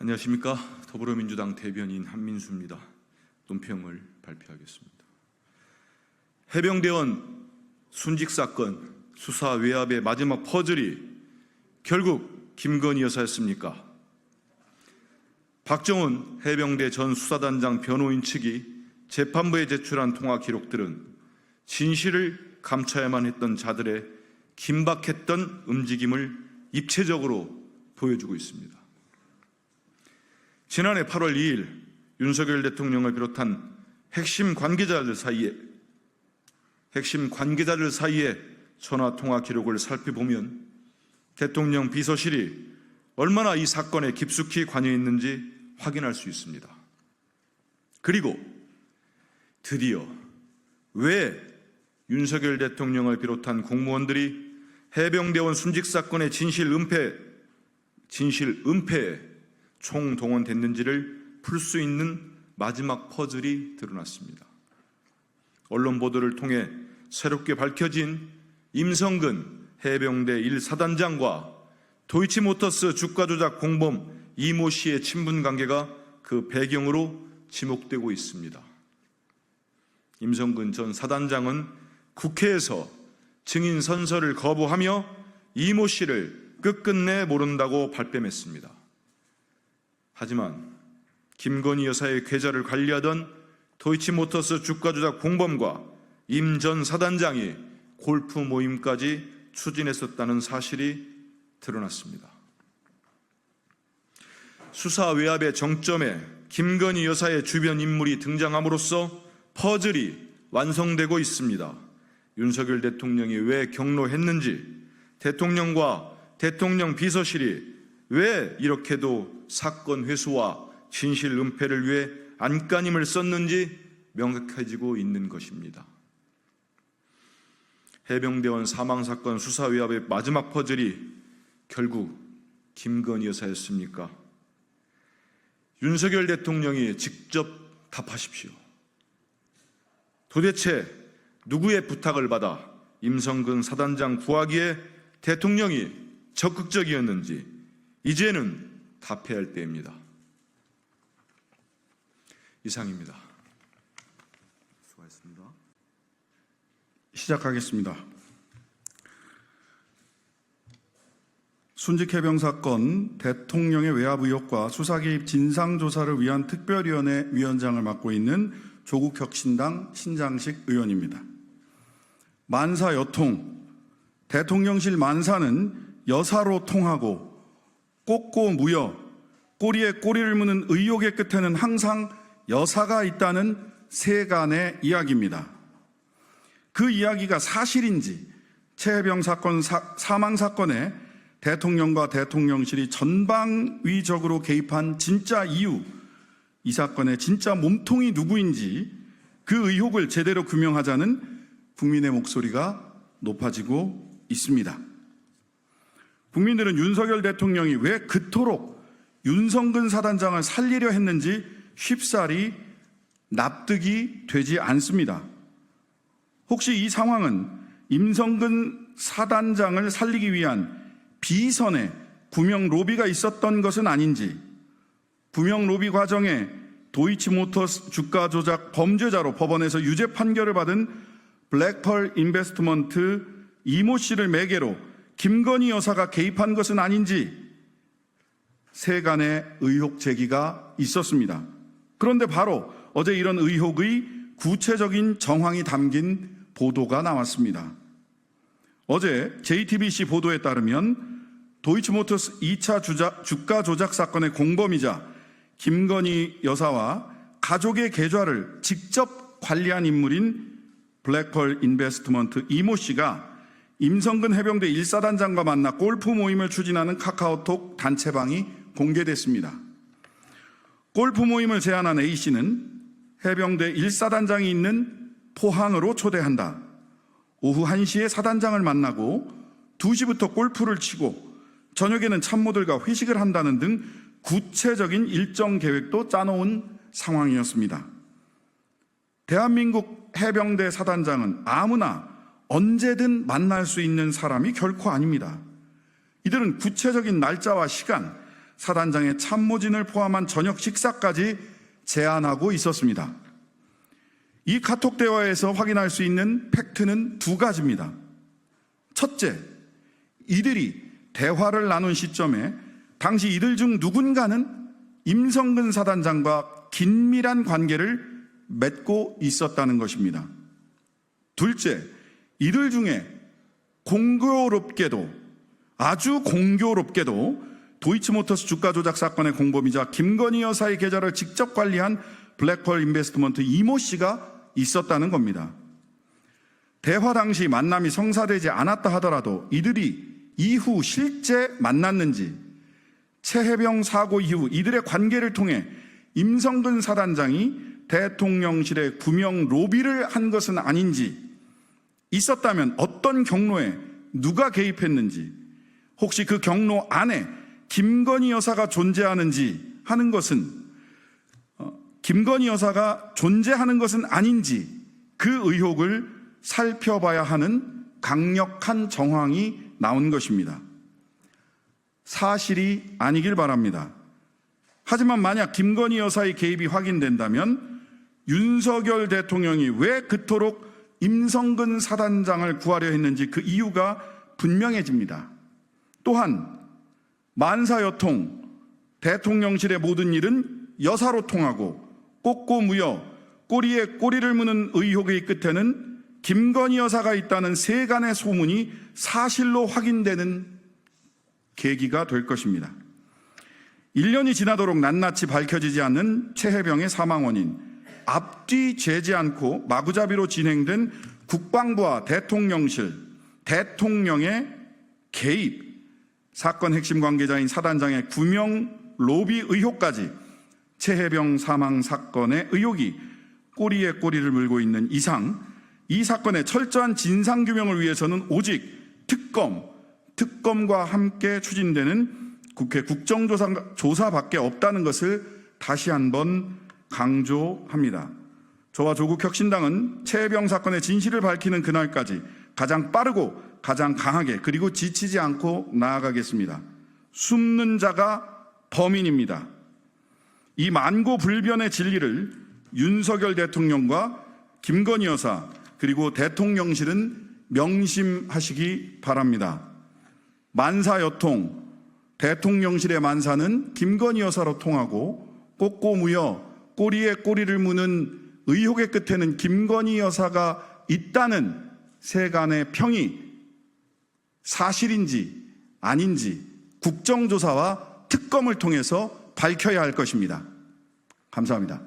안녕하십니까. 더불어민주당 대변인 한민수입니다. 논평을 발표하겠습니다. 해병대원 순직사건 수사 외압의 마지막 퍼즐이 결국 김건희 여사였습니까? 박정훈 해병대 전 수사단장 변호인 측이 재판부에 제출한 통화 기록들은 진실을 감춰야만 했던 자들의 긴박했던 움직임을 입체적으로 보여주고 있습니다. 지난해 8월 2일 윤석열 대통령을 비롯한 핵심 관계자들 사이에 전화통화 기록을 살펴보면 대통령 비서실이 얼마나 이 사건에 깊숙이 관여했는지 확인할 수 있습니다. 그리고 드디어 왜 윤석열 대통령을 비롯한 공무원들이 해병대원 순직 사건의 진실 은폐에 총동원됐는지를 풀 수 있는 마지막 퍼즐이 드러났습니다. 언론 보도를 통해 새롭게 밝혀진 임성근 해병대 1사단장과 도이치모터스 주가 조작 공범 이모 씨의 친분 관계가 그 배경으로 지목되고 있습니다. 임성근 전 사단장은 국회에서 증인 선서를 거부하며 이모 씨를 끝끝내 모른다고 발뺌했습니다. 하지만 김건희 여사의 계좌를 관리하던 도이치모터스 주가 조작 공범과 임 전 사단장이 골프 모임까지 추진했었다는 사실이 드러났습니다. 수사 외압의 정점에 김건희 여사의 주변 인물이 등장함으로써 퍼즐이 완성되고 있습니다. 윤석열 대통령이 왜 경로했는지, 대통령과 대통령 비서실이 왜 이렇게도 사건 회수와 진실 은폐를 위해 안간힘을 썼는지 명확해지고 있는 것입니다. 해병대원 사망사건 수사 외압의 마지막 퍼즐이 결국 김건희 여사였습니까? 윤석열 대통령이 직접 답하십시오. 도대체 누구의 부탁을 받아 임성근 사단장 구하기에 대통령이 적극적이었는지 이제는 답해야 할 때입니다. 이상입니다. 수고하셨습니다. 시작하겠습니다. 순직해병 사건 대통령의 외압 의혹과 수사 개입 진상조사를 위한 특별위원회 위원장을 맡고 있는 조국혁신당 신장식 의원입니다. 만사 여통, 대통령실 만사는 여사로 통하고 꼬꼬 무여, 꼬리에 꼬리를 무는 의혹의 끝에는 항상 여사가 있다는 세간의 이야기입니다. 그 이야기가 사실인지 최해병 사건 사망 사건에 대통령과 대통령실이 전방위적으로 개입한 진짜 이유, 이 사건의 진짜 몸통이 누구인지 그 의혹을 제대로 규명하자는 국민의 목소리가 높아지고 있습니다. 국민들은 윤석열 대통령이 왜 그토록 윤성근 사단장을 살리려 했는지 쉽사리 납득이 되지 않습니다. 혹시 이 상황은 임성근 사단장을 살리기 위한 비선의 구명 로비가 있었던 것은 아닌지, 구명 로비 과정에 도이치모터스 주가 조작 범죄자로 법원에서 유죄 판결을 받은 블랙펄 인베스트먼트 이모 씨를 매개로 김건희 여사가 개입한 것은 아닌지 세간의 의혹 제기가 있었습니다. 그런데 바로 어제 이런 의혹의 구체적인 정황이 담긴 보도가 나왔습니다. 어제 JTBC 보도에 따르면 도이치모터스 2차 주가 조작 사건의 공범이자 김건희 여사와 가족의 계좌를 직접 관리한 인물인 블랙펄 인베스트먼트 이모 씨가 임성근 해병대 1사단장과 만나 골프 모임을 추진하는 카카오톡 단체방이 공개됐습니다. 골프 모임을 제안한 A씨는 해병대 1사단장이 있는 포항으로 초대한다. 오후 1시에 사단장을 만나고 2시부터 골프를 치고 저녁에는 참모들과 회식을 한다는 등 구체적인 일정 계획도 짜놓은 상황이었습니다. 대한민국 해병대 사단장은 아무나 언제든 만날 수 있는 사람이 결코 아닙니다. 이들은 구체적인 날짜와 시간, 사단장의 참모진을 포함한 저녁 식사까지 제안하고 있었습니다. 이 카톡 대화에서 확인할 수 있는 팩트는 두 가지입니다. 첫째, 이들이 대화를 나눈 시점에 당시 이들 중 누군가는 임성근 사단장과 긴밀한 관계를 맺고 있었다는 것입니다. 둘째, 이들 중에 아주 공교롭게도 도이치모터스 주가 조작 사건의 공범이자 김건희 여사의 계좌를 직접 관리한 블랙펄 인베스트먼트 이모 씨가 있었다는 겁니다. 대화 당시 만남이 성사되지 않았다 하더라도 이들이 이후 실제 만났는지, 최혜병 사고 이후 이들의 관계를 통해 임성근 사단장이 대통령실에 구명 로비를 한 것은 아닌지, 있었다면 어떤 경로에 누가 개입했는지, 혹시 그 경로 안에 김건희 여사가 존재하는지 하는 것은, 김건희 여사가 존재하는 것은 아닌지 그 의혹을 살펴봐야 하는 강력한 정황이 나온 것입니다. 사실이 아니길 바랍니다. 하지만 만약 김건희 여사의 개입이 확인된다면 윤석열 대통령이 왜 그토록 임성근 사단장을 구하려 했는지 그 이유가 분명해집니다. 또한 만사여통, 대통령실의 모든 일은 여사로 통하고 꼬꼬무여 꼬리에 꼬리를 무는 의혹의 끝에는 김건희 여사가 있다는 세간의 소문이 사실로 확인되는 계기가 될 것입니다. 1년이 지나도록 낱낱이 밝혀지지 않는 최혜병의 사망 원인, 앞뒤 재지 않고 마구잡이로 진행된 국방부와 대통령실, 대통령의 개입, 사건 핵심 관계자인 사단장의 구명 로비 의혹까지 최혜병 사망 사건의 의혹이 꼬리에 꼬리를 물고 있는 이상 이 사건의 철저한 진상규명을 위해서는 오직 특검과 함께 추진되는 국회 국정조사밖에 없다는 것을 다시 한번 강조합니다. 저와 조국혁신당은 최혜병 사건의 진실을 밝히는 그날까지 가장 빠르고 가장 강하게 그리고 지치지 않고 나아가겠습니다. 숨는 자가 범인입니다. 이 만고불변의 진리를 윤석열 대통령과 김건희 여사 그리고 대통령실은 명심하시기 바랍니다. 만사여통, 대통령실의 만사는 김건희 여사로 통하고 꼬꼬무여 꼬리에 꼬리를 무는 의혹의 끝에는 김건희 여사가 있다는 세간의 평이 사실인지 아닌지 국정조사와 특검을 통해서 밝혀야 할 것입니다. 감사합니다.